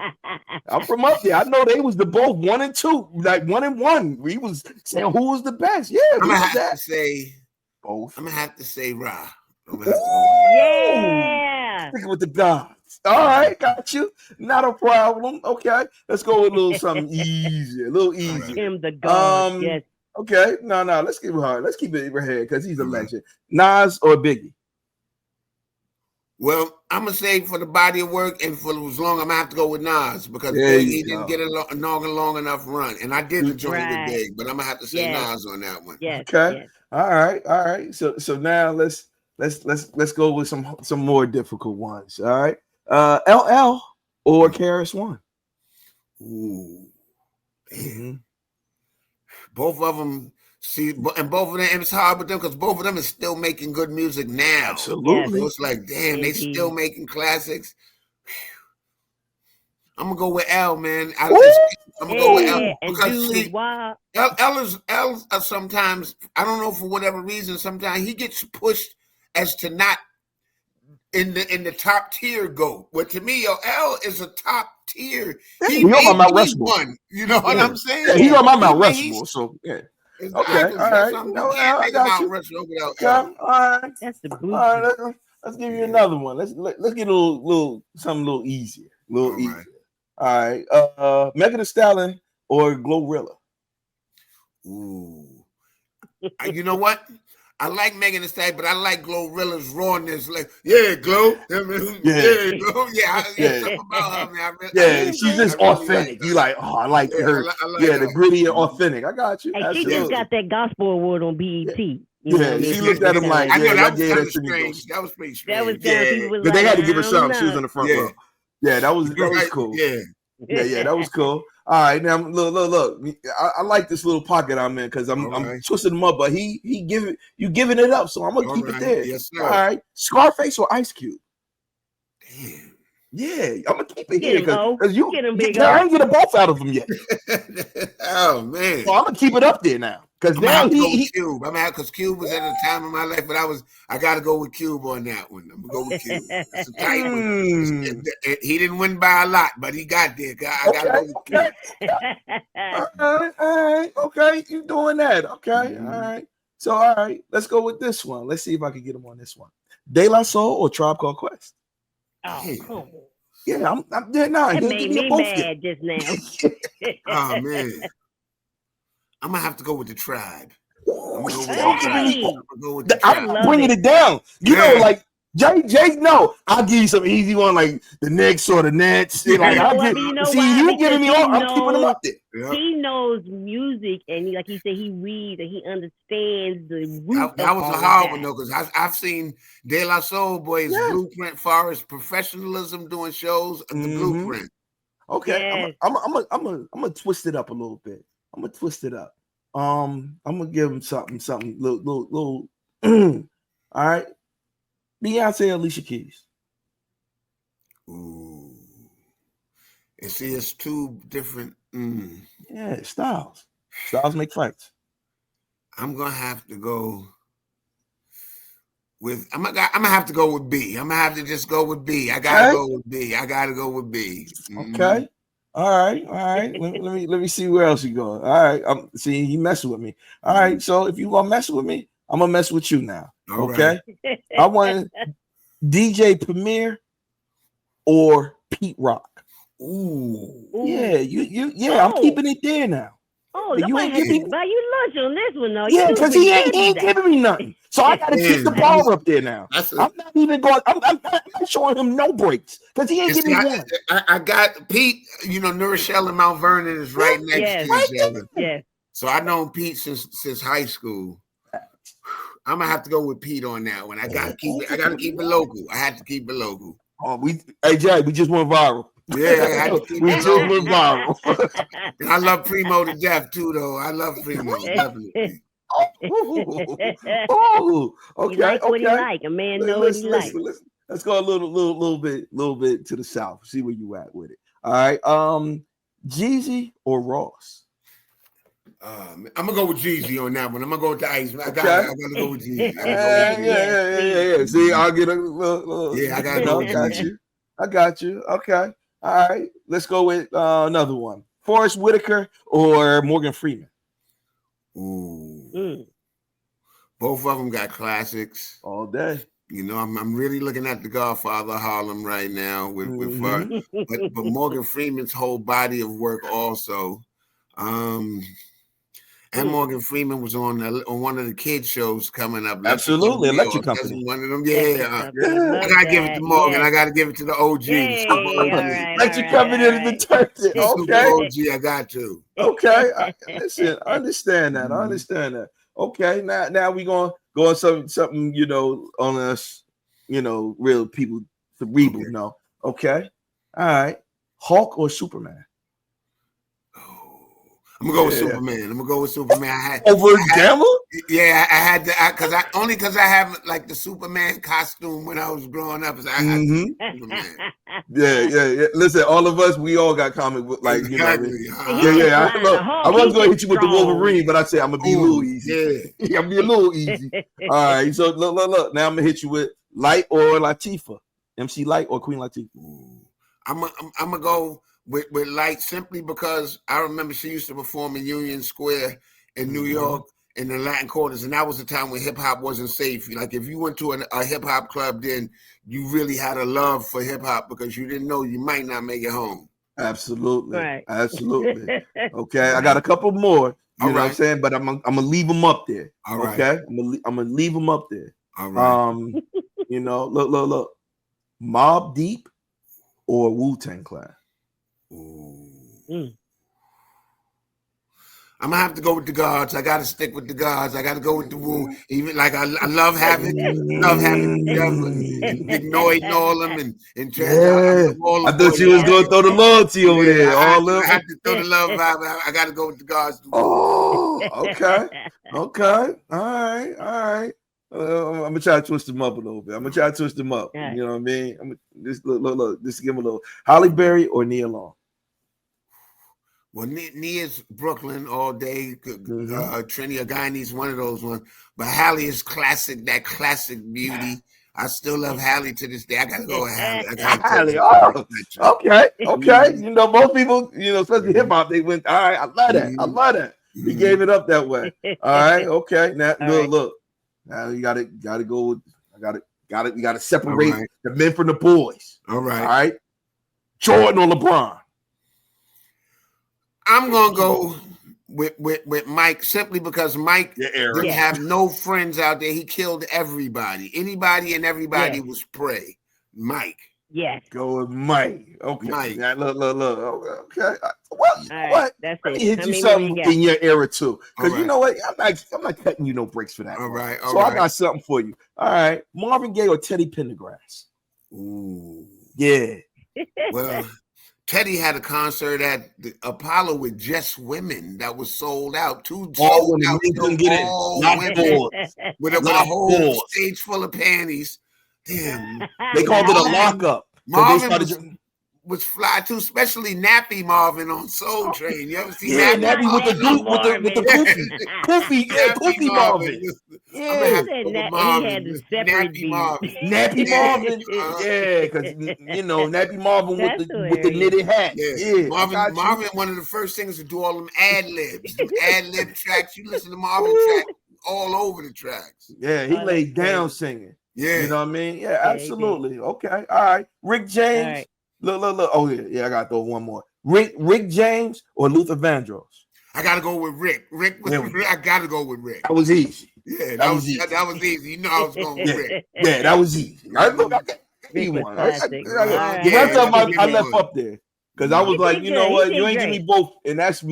S2: I'm from up there. I know they was the both 1 and 2, like 1 and 1. We was saying who was the best. Yeah,
S3: I'm gonna have to say
S2: both.
S3: I'm gonna have to say Ra.
S1: Yeah,
S2: sticking with the gods. All right, got you. Not a problem. Okay, let's go with a little something easier. A little easier.
S1: Him the god. Yes.
S2: Okay, no. Let's keep it hard. Let's keep it in your head because he's a legend. Nas or Biggie?
S3: Well, I'm gonna say for the body of work and for as long, I'm gonna have to go with Nas because Biggie didn't get a long enough run, and I did enjoy the Big, but I'm gonna have to say Nas on that one.
S1: Yes.
S2: Okay. Yes. All right. So now let's go with some more difficult ones. All right. LL or KROSS-One?
S3: Ooh. Both of them. See, and both of them, it's hard with them because both of them is still making good music now.
S2: Absolutely.
S3: So it's like, damn, they still making classics. I'm gonna go with L, man. I'm gonna go with L because see, L is sometimes, I don't know, for whatever reason, sometimes he gets pushed as to not in the top tier go. But to me, L is a top tier. He on my Mount Rushmore. You know what I'm saying?
S2: Yeah, he's on my Mount Rushmore. So yeah. Okay, all right. I got you. Okay, all right.
S1: That's the
S2: blue. All right, let's give you another one. Let's get something a little easier. Easier. All right. Megan Thee Stallion or Glorilla?
S3: Ooh. You know what? I like Megan Thee Stallion, but I like Glorilla's rawness. Like, Glow. Glow. Something about her, man.
S2: She's just authentic. You like, I like her. The gritty and authentic. I got you.
S1: Hey, she just got that gospel award on BET.
S2: She looked at him like,
S3: I know that was strange. That was pretty strange.
S1: That was
S2: but they had to give her something. She was in the front row. Yeah, that was cool. Yeah, that was cool. All right, now look. I like this little pocket I'm in because I'm twisting them up, but you giving it up, so I'm gonna keep it there.
S3: Yes, sir.
S2: All right, Scarface or Ice Cube?
S3: Damn.
S2: Yeah, I'm gonna keep it here because you
S1: get him big.
S2: I ain't get both out of them yet.
S3: Oh man,
S2: so I'm gonna keep it up there now because now
S3: Cube. I'm out because Cube was at a time in my life, but I got to go with Cube on that one. I'm gonna go with Cube. It's a tight one. He didn't win by a lot, but he got there. I got to go with Cube.
S2: All right. Okay, you doing that? Okay. All right. So all right, let's go with this one. Let's see if I can get him on this one. De La Soul or Tribe Called Quest?
S1: Oh, come on.
S2: Yeah, I'm dead now.
S1: That made me mad just now.
S3: Oh man, I'm gonna have to go with the Tribe.
S2: I'm bringing it down. You know, like Jay, no, I'll give you some easy one like the Knicks or the Nets. Like, you giving me all. I'm keeping them up there.
S1: Yep. He knows music, and like he said, he reads and he understands the root.
S3: That was a hard one though, because I've seen De La Soul Boy's blueprint for his professionalism doing shows at the blueprint.
S2: Okay, I'm gonna twist it up a little bit. I'm gonna twist it up. I'm gonna give him something little. All right, Beyonce, Alicia Keys.
S3: Ooh, and see, it's two different.
S2: Yeah, styles make fights.
S3: I'm gonna have to go with. I'm gonna have to go with B. I'm gonna have to just go with B. I gotta go with B.
S2: Okay. All right. Let me see where else you going. All right. See, you messing with me. All right. So if you gonna mess with me, I'm gonna mess with you now. Okay. Right. I want DJ Premier or Pete Rock.
S3: Ooh.
S2: Yeah. I'm keeping it there now.
S1: Oh, you ain't giving me buy you lunch on this one though.
S2: Yeah, because he ain't giving me nothing. So I gotta keep the bar up there now. I'm not even going. I'm not showing him no breaks because he ain't giving me one.
S3: I got Pete. You know, New Rochelle and Mount Vernon is right next to each other.
S1: Yeah.
S3: So I've known Pete since high school. I'm gonna have to go with Pete on that one. I gotta keep it. I gotta keep it local. I had to keep it local.
S2: Oh, Jay, we just went viral.
S3: Yeah,
S2: we just went viral.
S3: And I love Primo to death too, though. I love Primo definitely.
S2: Oh, okay.
S1: He like what he like. A man knows what he like.
S2: Let's go a little bit to the south. See where you at with it. All right. Jeezy or Ross?
S3: I'm gonna go with Jeezy on that one. I'm gonna go with the Ice. I gotta go with Jeezy.
S2: Yeah. See, I'll get a little.
S3: Yeah, I gotta go with Jeezy.
S2: I got you. Okay. All right. Let's go with another one. Forrest Whitaker or Morgan Freeman?
S3: Ooh. Both of them got classics.
S2: All day.
S3: You know, I'm really looking at The Godfather of Harlem right now with but Morgan Freeman's whole body of work also. And Morgan Freeman was on one of the kids shows coming up.
S2: Absolutely, Electric Company.
S3: One of them, I gotta give it to Morgan. I gotta give it to the OG.
S2: Electric Company is the turkey. Okay,
S3: OG. I got to.
S2: Okay, listen. I understand that. Okay, now we gonna go on something on us, real people, cerebral.
S3: Okay.
S2: No, okay, all right. Hulk or Superman?
S3: I'm gonna go with Superman. I had
S2: Gamma?
S3: Yeah, I had to because I have like the Superman costume when I was growing up. So I had Superman.
S2: Yeah. Listen, all of us, we all got comic book
S3: exactly.
S2: I was gonna hit you with the Wolverine, but I said I'm gonna be a little easy. Yeah, I'm gonna be a little easy. All right, so look. Now I'm gonna hit you with Light or Latifah, MC Light or Queen Latifah.
S3: I'm gonna go with Light simply because I remember she used to perform in Union Square in New York in the Latin quarters, and that was the time when hip hop wasn't safe. Like if you went to a hip hop club, then you really had a love for hip hop because you didn't know you might not make it home.
S2: Absolutely, right. Absolutely. Okay, I got a couple more. You know what I'm saying, but I'm gonna leave them up there.
S3: All right.
S2: Okay, I'm gonna leave them up there.
S3: All right.
S2: Look. Mobb Deep or Wu-Tang Clan?
S3: I'm gonna have to go with the Gods. I gotta stick with the Gods. I gotta go with the Wu. Even like I love having Big Noid and all them and
S2: I thought you was gonna throw the loyalty over there.
S3: I have to throw the love vibe. I gotta go with the Gods.
S2: Oh, okay. All right. I'm gonna try to twist them up a little bit. Yeah. You know what I mean? Just look. Just give them a little. Halle Berry or Nia Long?
S3: Well, Nia's Brooklyn all day. Trini or Guyanese, one of those ones. But Halle is classic. That classic beauty. I still love Halle to this day. I gotta go with Halle.
S2: Okay. Most people, especially hip hop, they went. All right, I love that. He gave it up that way. All right. Okay. Now look. Now you gotta go with. You gotta separate the men from the boys.
S3: All right.
S2: All right. Jordan or LeBron?
S3: I'm gonna go with Mike, simply because Mike didn't have no friends out there. He killed everybody. Anybody and everybody was prey. Mike.
S1: Yes.
S2: Go with Mike. Okay.
S3: Mike.
S2: Now, look. Okay. Well, you know what?
S1: That's
S2: Let
S1: it.
S2: me hit you something in your era too. Because you know what? I'm not cutting you no breaks for that.
S3: All right.
S2: So I got something for you. All right. Marvin Gaye or Teddy Pendergrass?
S3: Ooh.
S2: Yeah.
S3: Well, Teddy had a concert at the Apollo with just women that was sold out.
S2: All women. You couldn't get in. Not boys.
S3: With a whole stage full of panties. Damn.
S2: They called it a lockup.
S3: Marvin was fly too, especially Nappy Marvin on Soul Train. You ever see
S2: Nappy with the Koofy? Koofy Marvin.
S1: Yeah. He had the separate
S3: Nappy Marvin.
S2: Nappy Marvin. Yeah, because Nappy Marvin with the knitted hat. Yeah.
S3: Marvin, one of the first things to do all them ad-libs. Ad-lib tracks. You listen to Marvin tracks all over the tracks.
S2: Yeah, he laid down singing.
S3: Yeah.
S2: You know what I mean? Yeah, absolutely. Okay. All right. Rick James. Look. Oh, yeah, I got to throw one more. Rick James or Luther Vandross?
S3: I got to go with Rick. I got to go with Rick.
S2: That was easy.
S3: Yeah, that was easy. You know I was going with Rick.
S2: Yeah, that was easy. I got one. The rest of them I left up there because I was like, you know what? You ain't give me both. And that's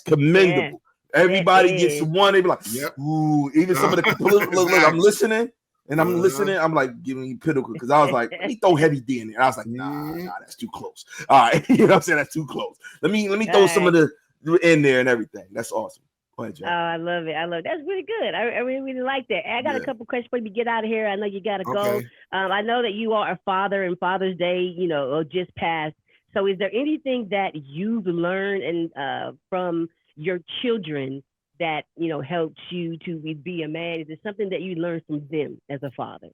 S2: commendable. Everybody gets one. They be like, ooh, even some of the look, I'm listening. And I'm listening. I'm like giving you pinnacle because I was like, let me throw Heavy D in there. And I was like, nah, that's too close. All right, you know what I'm saying? That's too close. Let me throw some of the in there and everything. That's awesome. Go ahead, Jay.
S1: Oh, I love it. That's really good. I really like that. I got a couple questions before we get out of here. I know you got to go. I know that you are a father and Father's Day, just passed. So, is there anything that you've learned and from your children that helps you to be a man? Is it something that you learned from them as a father?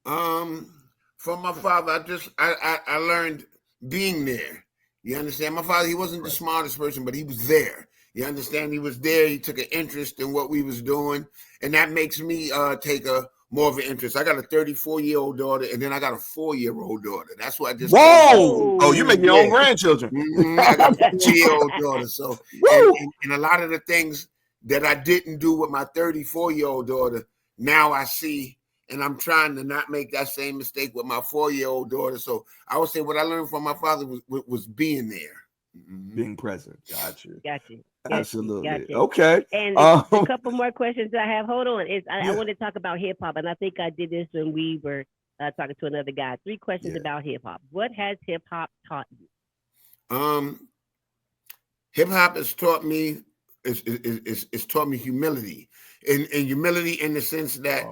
S3: From my father, I learned being there. You understand? My father, he wasn't the smartest person, but he was there. You understand? He was there. He took an interest in what we was doing, and that makes me take more of an interest. I got a 34-year-old daughter, and then I got a 4-year-old daughter. That's what I just.
S2: Whoa! Oh, you make your own grandchildren.
S3: I got a 2-year-old daughter. So, and a lot of the things that I didn't do with my 34-year-old daughter, now I see, and I'm trying to not make that same mistake with my 4-year-old daughter. So I would say what I learned from my father was being there.
S2: Being present. Got you. Absolutely.
S1: Gotcha.
S2: Okay.
S1: And a couple more questions I have. Hold on. I want to talk about hip hop, and I think I did this when we were talking to another guy. 3 questions about hip hop. What has hip hop taught you?
S3: Hip hop has taught me. It's taught me humility, and humility in the sense that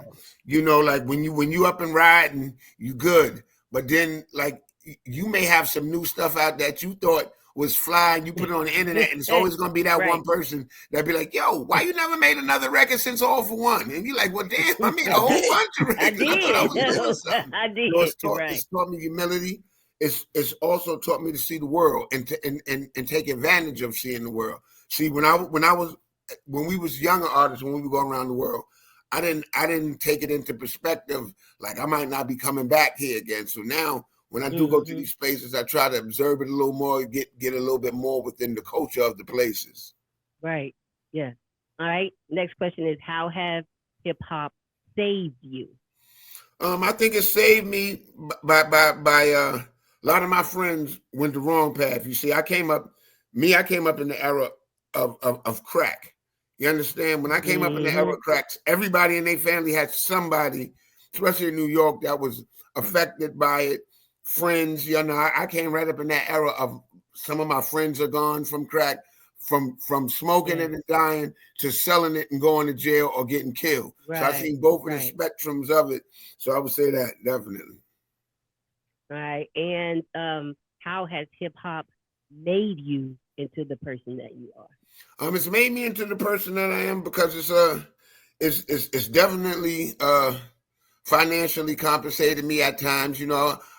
S3: like when you up and riding, you good, but then like you may have some new stuff out that you thought was fly, and you put it on the internet, and it's always gonna be that one person that be like, "Yo, why you never made another record since All for One?" And you're like, "Well, damn, I made a whole bunch of records.
S1: I did.
S3: It's taught me humility. It's also taught me to see the world and take advantage of seeing the world. See, when we was younger artists, when we would go around the world, I didn't take it into perspective. Like I might not be coming back here again. So now when I do go to these places, I try to observe it a little more, get a little bit more within the culture of the places.
S1: Right. Yeah. All right. Next question is, how have hip hop saved you?
S3: I think it saved me by a lot of my friends went the wrong path. You see, I came up in the era of crack. You understand? When I came up in the era of cracks, everybody in their family had somebody, especially in New York, that was affected by it. Friends, I came right up in that era of some of my friends are gone from crack, from smoking it and dying to selling it and going to jail or getting killed. Right. So I've seen both of the spectrums of it. So I would say that definitely.
S1: Right. And how has hip hop made you into the person that you are?
S3: It's made me into the person that I am because it's definitely financially compensated me at times.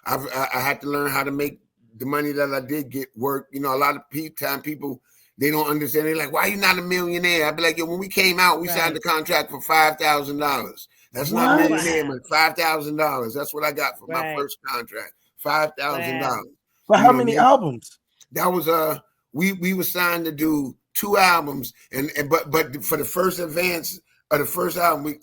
S3: I had to learn how to make the money that I did get work. A lot of people, they don't understand. They're like, why are you not a millionaire? I'd be like, when we came out, we signed the contract for $5,000. That's not a millionaire, but $5,000. That's what I got for my first contract. $5,000.
S2: For how many albums?
S3: That was we were signed to do 2 albums, but for the first advance of the first album,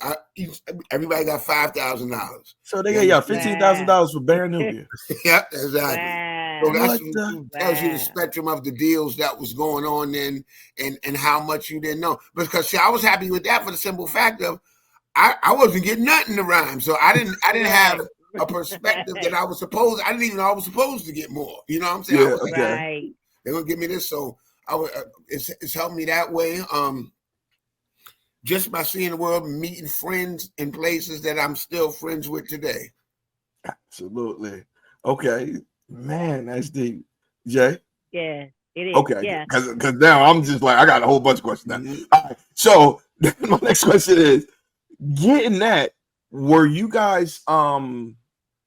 S3: everybody got $5,000.
S2: So they got y'all $15,000 for Brand Nubian.
S3: Yep, exactly.
S1: Wow.
S3: So that tells you the spectrum of the deals that was going on then, and how much you didn't know. Because see, I was happy with that for the simple fact of I wasn't getting nothing to rhyme, so I didn't have a perspective that I didn't even know I was supposed to get more. You know what I'm saying?
S2: Yeah, okay.
S1: Right.
S3: They're gonna give me this, so it's helped me that way. Just by seeing the world, meeting friends in places that I'm still friends with today.
S2: Absolutely. Okay, man, that's deep. Jay?
S1: Yeah, it is.
S2: Okay,
S1: Yeah.
S2: because now I'm just like, I got a whole bunch of questions now. All right, so my next question is, getting that, were you guys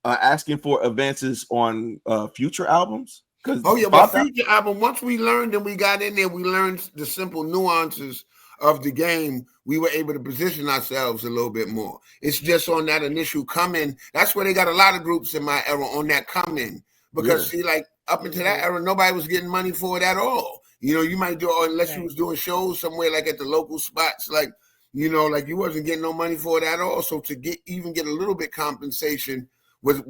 S2: asking for advances on future albums?
S3: Future album, once we learned and we got in there, we learned the simple nuances of the game. We were able to position ourselves a little bit more. It's just on that initial come in. That's where they got a lot of groups in my era on that come in. Because see, like up into that era, nobody was getting money for it at all. You know, you might do it unless you was doing shows somewhere like at the local spots, like, you know, like you wasn't getting no money for it at all. So to get a little bit compensation was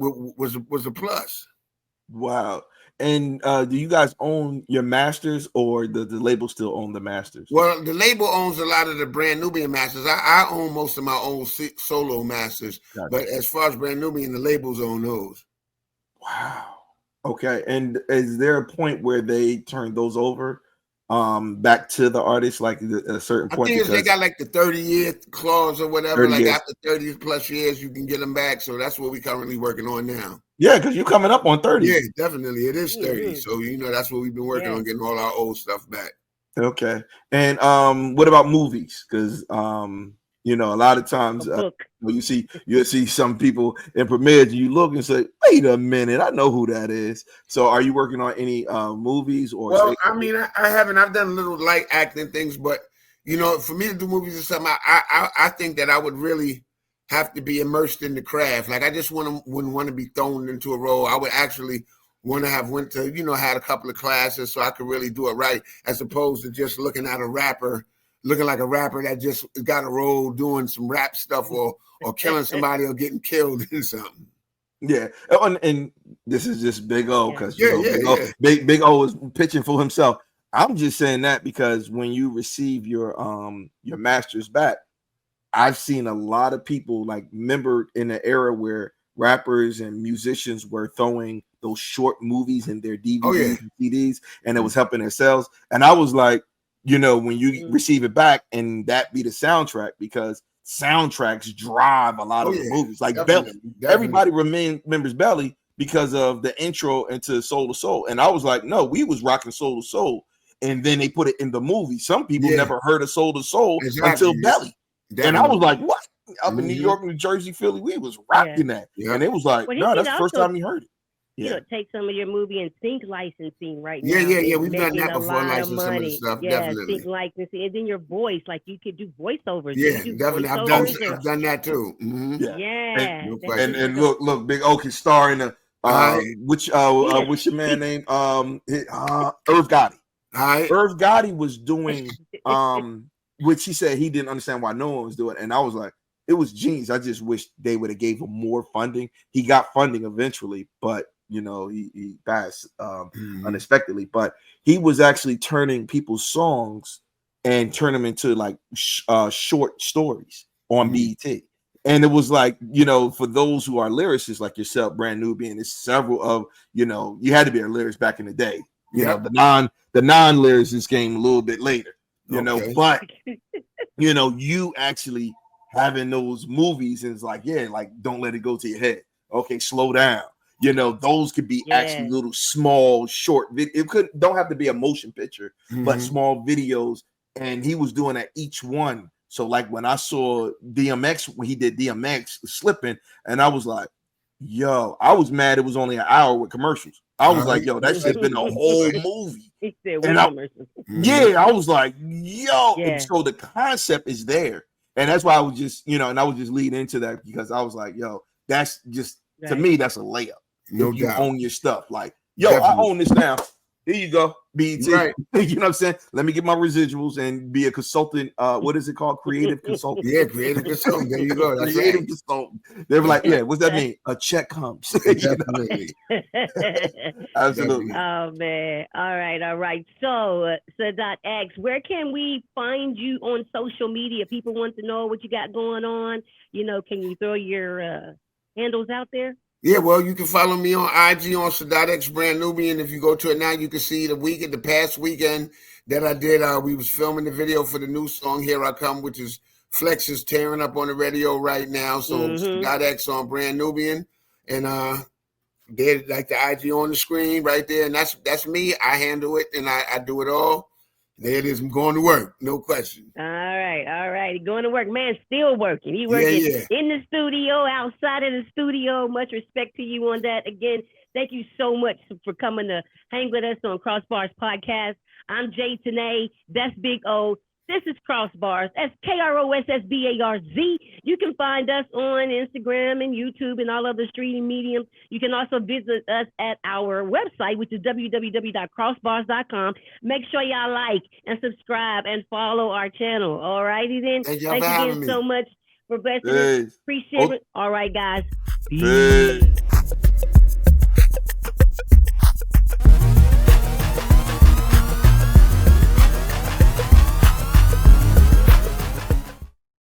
S3: a plus.
S2: Wow. And do you guys own your masters, or the label still own the masters?
S3: Well, the label owns a lot of the Brand Nubian masters. I own most of my own solo masters. Gotcha. But as far as Brand Nubian, the labels own those.
S2: Wow. Okay. And is there a point where they turn those over back to the artist, like a certain point?
S3: I think they got like the 30-year clause or whatever. Like after 30 plus years, you can get them back. So that's what we're currently working on now.
S2: Yeah, because you're coming up on 30.
S3: Yeah, definitely. It is 30. Mm-hmm. So, you know, that's what we've been working on, getting all our old stuff back.
S2: Okay. And what about movies? Because, you know, a lot of times you'll see some people in premieres and you look and say, wait a minute, I know who that is. So are you working on any movies? Or
S3: well, I mean, I haven't. I've done little light acting things, but, you know, for me to do movies or something, I think that I would really have to be immersed in the craft. Like I just wouldn't want to be thrown into a role. I would actually want to have had a couple of classes so I could really do it right, as opposed to just looking like a rapper that just got a role doing some rap stuff or killing somebody or getting killed in something.
S2: Yeah, and this is just Big O because Big O is pitching for himself. I'm just saying that because when you receive your masters back, I've seen a lot of people remember in the era where rappers and musicians were throwing those short movies in their DVDs and CDs, and it was helping their sales. And I was like, you know, when you receive it back and that be the soundtrack, because soundtracks drive a lot of the movies. Like Belly, everybody remembers Belly because of the intro into Soul to Soul. And I was like, no, we was rocking Soul to Soul, and then they put it in the movie. Some people never heard of Soul to Soul until Belly. Definitely. And I was like, what? Up in New York, New Jersey, Philly, we was rocking that. Yeah. And it was like, no, that's the first time you heard it.
S1: You know, take some of your movie and sync licensing right
S3: now.
S1: Yeah.
S3: We've done that before, licensing some of the stuff, definitely.
S1: Sync licensing. And then your voice, like you could do voiceovers.
S3: Yeah, definitely. I've done that too. Mm-hmm.
S1: Yeah.
S2: And look, Big O can star in the, what's your man name? Irv Gotti. Irv Gotti was doing, which he said he didn't understand why no one was doing it. And I was like, it was genius. I just wish they would have gave him more funding. He got funding eventually, but you know, he passed unexpectedly. But he was actually turning people's songs and turn them into short stories on BET. And it was like, you know, for those who are lyricists like yourself, Brand Nubian, there's several of, you know, you had to be a lyricist back in the day. You know, the non-lyricist came a little bit later. You know, but you know, you actually having those movies and it's like, don't let it go to your head. Okay, slow down. You know, those could be actually little small short video. It don't have to be a motion picture, but small videos. And he was doing at each one. So like when I saw DMX, when he did DMX Slipping, and I was like, yo, I was mad it was only an hour with commercials. I was like, yo, that shit's been a whole movie. And I was like, yo. And so the concept is there. And that's why I was just, you know, and I would just lead into that because I was like, yo, that's just, to me, that's a layup. No doubt. You own your stuff. Like, yo, I own this now. Here you go. BET.
S3: Right.
S2: You know what I'm saying? Let me get my residuals and be a consultant. What is it called? Creative consultant.
S3: Yeah, creative consultant. There you go. That's
S2: Creative
S3: right.
S2: consultant. They were like, yeah, what's that mean? A check comes. You know?
S3: Definitely.
S2: Absolutely.
S1: Oh man. All right. So Sadat X, where can we find you on social media? People want to know what you got going on. You know, can you throw your handles out there?
S3: Yeah, well, you can follow me on IG on Sadat X Brand Nubian. If you go to it now, you can see the past weekend that I did. We was filming the video for the new song "Here I Come," which is Flex is tearing up on the radio right now. So Sadat X on Brand Nubian, and there's like the IG on the screen right there, and that's me. I handle it and I do it all. There it is. I'm going to work, no question.
S1: All right. Going to work. Man, still working. He working in the studio, outside of the studio. Much respect to you on that. Again, thank you so much for coming to hang with us on KROSS BARZ Podcast. I'm Jay Tanae. That's Big O. This is KROSS BARZ. That's KROSS BARZ. You can find us on Instagram and YouTube and all other streaming mediums. You can also visit us at our website, which is www.krossbars.com. Make sure y'all like and subscribe and follow our channel. All righty then.
S3: Thank you
S1: again
S3: me.
S1: so much for blessing us. Appreciate it. All right, guys.
S2: Peace.